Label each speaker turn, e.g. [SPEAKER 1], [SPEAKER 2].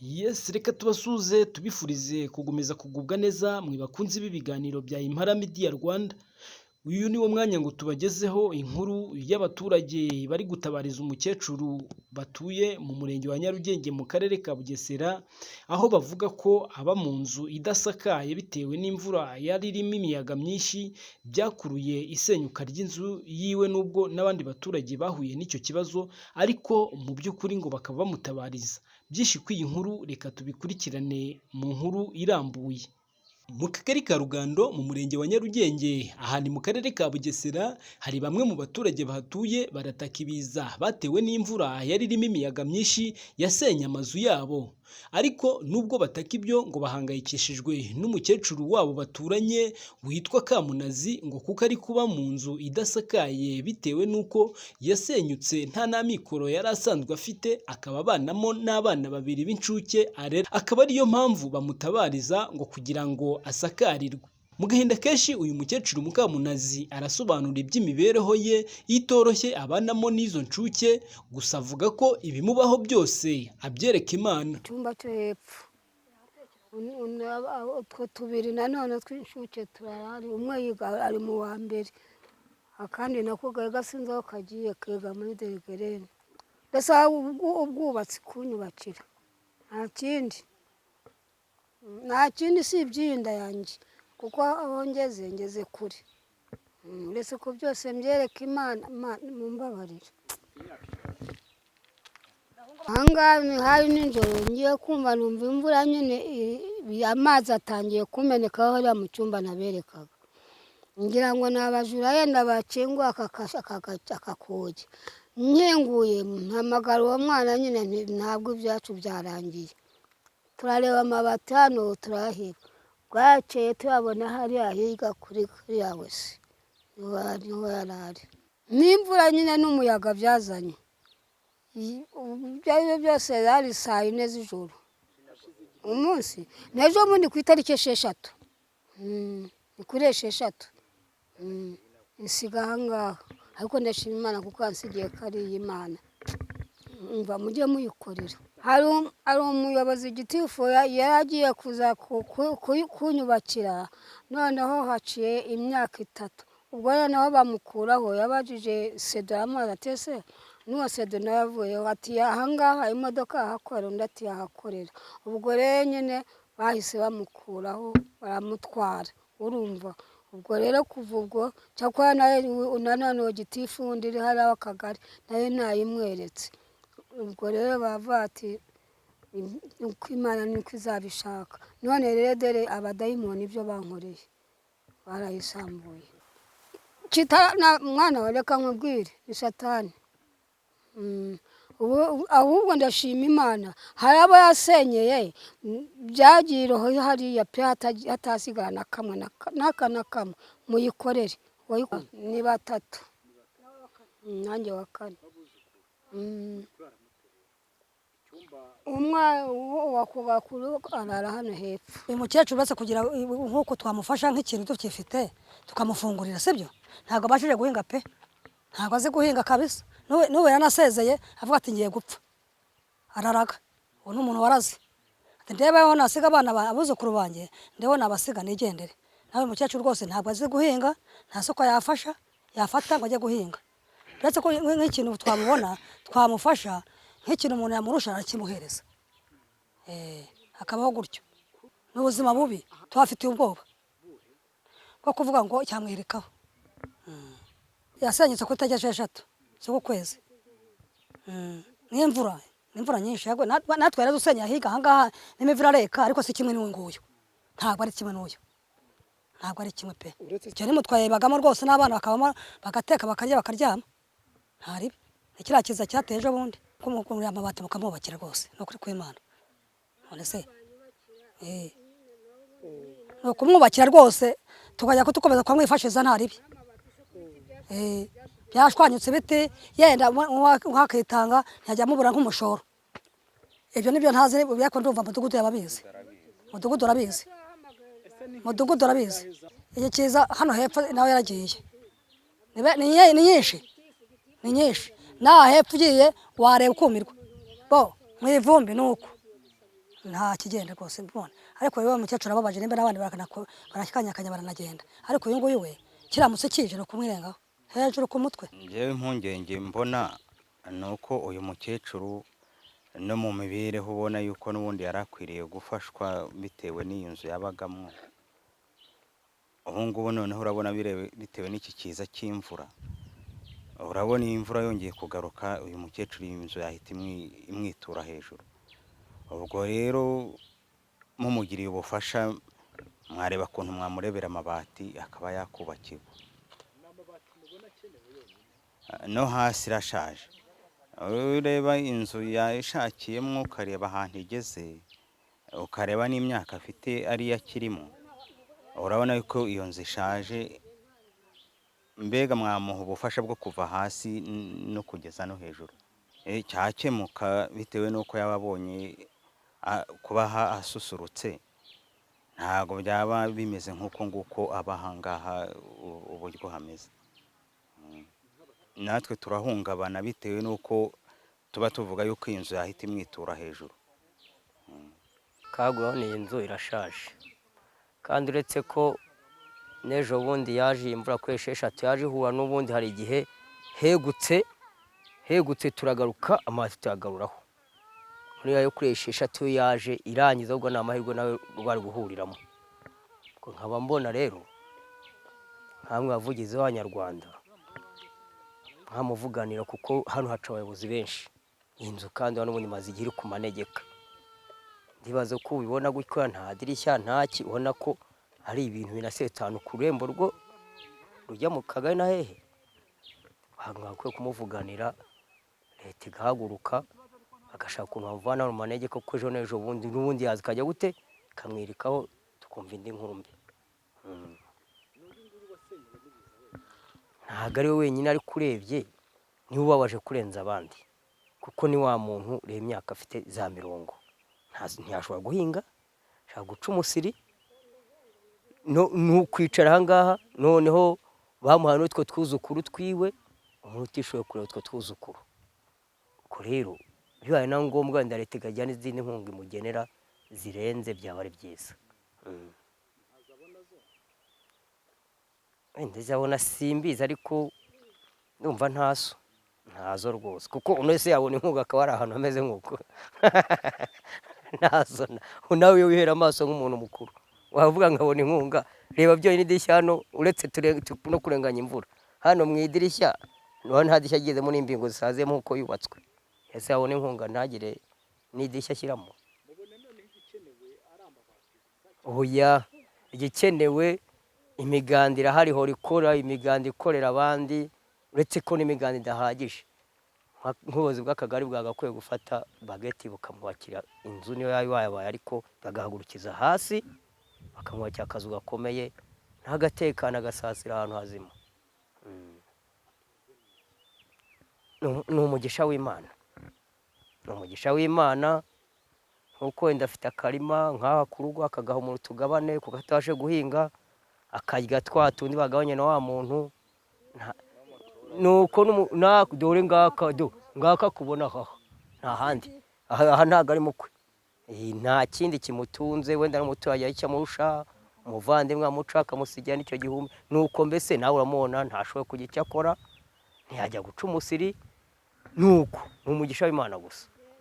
[SPEAKER 1] Yes, reka tubasuze tubifurize kugumeza kugubwa neza mwe bakunzi b'ibiganiro bya Impara Media Rwanda. Uyu ni wo mwanya ngo tubagezeho inkuru y'abaturage bari gutabariza umukecuru batuye mu murenge wa Nyarugenge mu karere ka Bugesera, aho bavuga ko aba mu nzu idasakaye bitewe n'imvura yari irimo imiyaga myinshi byakuruye isenyuka ry'inzu yiwe, nubwo n'abandi baturage bahuye n'icyo kibazo ariko mu by'ukuri ngo bakaba bamutabariza. Byinshi kuri iyi nkuru reka tubikurikirane mu nkuru irambuye. Mu kagari ka Rugando mu murenge wa Nyarugenge aha ni mu karere ka Bugesera, hari bamwe mu baturage bahatuye barataka ibiza batewe n'imvura yari irimo imiyaga myinshi yasenye amazu yabo, ariko nubwo bataka ibyo ngo bahangayikishijwe n'umukecuru wabo baturanye witwa Kamunazi, ngo kuko ari kuba mu nzu idasakaye bitewe n'uko yasenyutse nta n'amikoro yari asanzwe afite, akaba abanamo n'abana babiri b'incuke arera, akaba ariyo mpamvu bamutabariza ngo kugira ngo asakarirwe. Mu gahinda kenshi uyu mukecuru Mukamunazi arasobanura iby'imibereho ye itoroshye abanamo n'izo ncuke, gusa avuga ko ibimubaho byose abyereka Imana.
[SPEAKER 2] Icyumba cyo hepfo utwo tubiri nanone tw'inshuke turahari, umwe yiga ari mu wa mbere, akandi nako kari gasinze aho kagiye kiga muri deregerene. Mbese ubwubatsi kunyubakira nta kindi si iby'inda yanjye, kuko aho ngeze kure, uretse ko byose mbyereka Imana. Mumbabarire. Aha ngaha hari nijoro ngiye kumva numva imvura nyine, amazi atangiye kumenekaho hariya mu cyumba naberekaga, ngira ngo ni abajura yenda bakinguye akakoge. Nkinguye mpamagara uwo mwana nyine, ntabwo ibyacu byarangiye, turareba amabati hano turaheba, bwakeye tuyabona hariya hirya kuri kariya wese niho yari ari. N'imvura nyine n'umuyaga byazanye, ibyo ari byo byose zari saa 4 z'ijoro umunsi n'ejo bundi ku itariki 6, ni kuri 6 nsiga aha ngaha, ariko ndashima Imana kuko yansigiye ko ari iy'Imana. Mva mujye muyikorera. Hari umuyobozi gitifu yaragiye kuza kunyubakira, noneho haciye imyaka 3, ubwo noneho bamukuraho, yabajije sedo y'amazi ati ese n'uwo sedo nawe yavuyeho, ati aha ngaha imodoka yahakorera, undi ati yahakorera. Ubwo rero nyine bahise bamukuraho baramutwara, urumva. Ubwo rero kuva ubwo cyakora nanone uwo gitifu wundi uri hariya w'akagari nayo ntayimweretse. Ubwo rero bavuga ati uko Imana niko izabishaka. None rero dore abadayimoni ibyo bankoreye barayisambuye. Mwana wa reka nkubwire, ni Satani. Ahubwo ndashima Imana, hari abo yasenyeye byagiye iroho hariya pe hatasigara na kamwe na kamwe. Muyikorere. Ni 3 nanjye wa 4. Umwe wakubakuru arara hano hepfo.
[SPEAKER 3] Uyu mukecuru base kugira nk'uko twamufasha nk'ikintu tukifite tukamufungurira, sibyo? Ntabwo abashije guhinga pe, ntabwo azi guhinga kabisa. N'ubu yanasezeye avuga ati ngiye gupfa, araraga. Uwo ni umuntu warazi, ati ndebeho nasiga abana abuzukuru banjye, ndeho nabasiga nigendere. Nawe mukecuru rwose ntabwo azi guhinga, nta soko yafata ngo ajye guhinga. Uretse ko nk'ikintu twamubona twamufasha, nk'ikintu umuntu yamurusha arakimuhereza, akabaho gutyo. N'ubuzima bubi tuhafitiye ubwoba bwo kuvuga ngo cyamwerekaho. Yasenyutse ku itariki 6 z'uku kwezi. N'imvura nyinshi, natwe yaradusenya higa aha ngaha n'imvura areka, ariko si kimwe n'uyu nguyu, ntabwo ari kimwe n'uyu, ntabwo ari kimwe pe. Icyo nimutwaye bagamo rwose n'abana bakabamo bagateka bakarya bakaryama, ntaribi. Ikiriya kiza cyateye ejo bundi kumugurira amabati mukamwubakira rwose, no kuri kw'Imana. None se no kumwubakira rwose tukajya kutukomeza kwamwifashiza ntaribi. Byashwanyutse biti yenda mwakitanga ntiyajya mubura nk'umushoro. Ibyo nibyo ntazi, byako ndumva mudugudu yababizi. Mudugudu arabizi. Iki kiza hano hepfo nawe yaragiye. Ni nyinshi. Naho hepfo ugiye wareba ukumirwa. Bo mu ivumbi nuko. nta kigenda rwose mbona. Ariko rero umukecuru ababaje nimba n'abandi barakanyakanya baranagenda, ariko uyu nguyu we kiramutse kije no kumwirengaho hejuru ku mutwe.
[SPEAKER 4] Njyewe impungenge mbona ni uko uyu mukecuru no mu mibereho ubona yuko n'ubundi yari akwiriye gufashwa bitewe n'iyi nzu yabagamo. Ubu ngubu noneho urabona bitewe n'iki kiza cy'imvura, urabona iyi mvura yongeye kugaruka, uyu mukecuru iyi nzu yahita imwitura hejuru. Ubwo rero mumugiriye ubufasha mwareba ukuntu mwamurebera amabati akaba yakubakirwa. No hasi irashaje, ureba inzu yashakiyemo ukareba ahantu igeze, ukareba n'imyaka afite ariyo akirimo, urabona yuko iyo nzu ishaje. Mbega mwamuha ubufasha bwo kuva hasi no kugeza no hejuru, cyakemuka bitewe n'uko yaba abonye kuba asusurutse. Ntabwo byaba bimeze nk'uko nguko aba aha ngaha uburyo hameze. Natwe turahungabana bitewe n'uko tuba tuvuga yuko iyi nzu yahita imwitura hejuru.
[SPEAKER 5] Kaguraho iyi nzu irashaje, kandi uretse ko n'ejo bundi yaje imvura kuri esheshatu yaje ihura n'ubundi hari igihe hegutse turagaruka amabati tuyagaruraho. Muri ayo kuri esheshatu yaje irangiza, ubwo ni amahirwe nawe rwari guhuriramo. Nkaba mbona rero nkamwe bavugizi b'Abanyarwanda nkamuvuganira, kuko hano haca abayobozi benshi. Iyi nzu kandi n'ubundi imaze igihe iri ku manegeka. Ndibaza ko ubibona gutya, nta dirishya ntaki, ubona ko ari ibintu binasetana ku rembo rwo rujya mu kagari na hehe. Bakwiye kumuvuganira, leta igahaguruka agashaka ukuntu bamuvana mu manegeka, kuko ejo n'ejo bundi n'ubundi yaza ikajya gute ikamwirikaho tukumva indi nkuru mbi. Ntabwo ari we wenyine, ariko urebye niwe ubabaje kurenza abandi, kuko ni wa muntu reba imyaka afite za 40, ntiyashobora guhinga, ashaka guca umusiri, n'ukwicara aha ngaha. Noneho bamuhaye n'utwo twuzukuru twiwe, umuntu utishoboye kureba utwo twuzukuru. Ubwo rero bibaye na ngombwa wenda leta ikajya n'izindi nkunga imugenera zirenze, byaba ari byiza. Wenda zabona simbizi, ariko ndumva ntazo rwose, kuko umuntu wese yabona inkunga akaba ari ahantu hameze nk'uko ntazo. Nawe wihera amaso nk'umuntu mukuru wavuga nkabona inkunga, reba byonyine idirishya hano, uretse no kurenganya imvura, hano mu idirishya nta dirishya agezemo n'imbingo zisazemo uko yubatswe. Ese yabona inkunga ntagire n'idirishya ashyiramo? Oya, igikenewe imiganda irahari hora ikora, imiganda ikorera abandi, uretse ko n'imiganda idahagije. Nk'ubuyobozi bw'akagari bwagakwiye gufata bageti bukamwubakira inzu niyo yabaye, ariko bagahagurukiza hasi bakamwubakira akazu gakomeye, ntagatekana agasasira ahantu hazima. Ni umugisha w'Imana, ni umugisha w'Imana. Nkuko wenda afite akarima nk'aha ku rugo akagaha umuntu tugabane, kuko atabashe guhinga akarya twa tundi bagabanye na wa muntu. Nuko dore ngaka kubona aha nta handi, aha ntabwo ari mukwe, nta kindi kimutunze. Wenda n'umuturage yari cyamurusha, umuvandimwe amuca akamusigira n'icyo gihumbi. Nuko mbese nawe uramubona ntashoboye kugira icyo akora, ntiyajya guca umusiri. Nuko ni umugisha w'Imana gusa.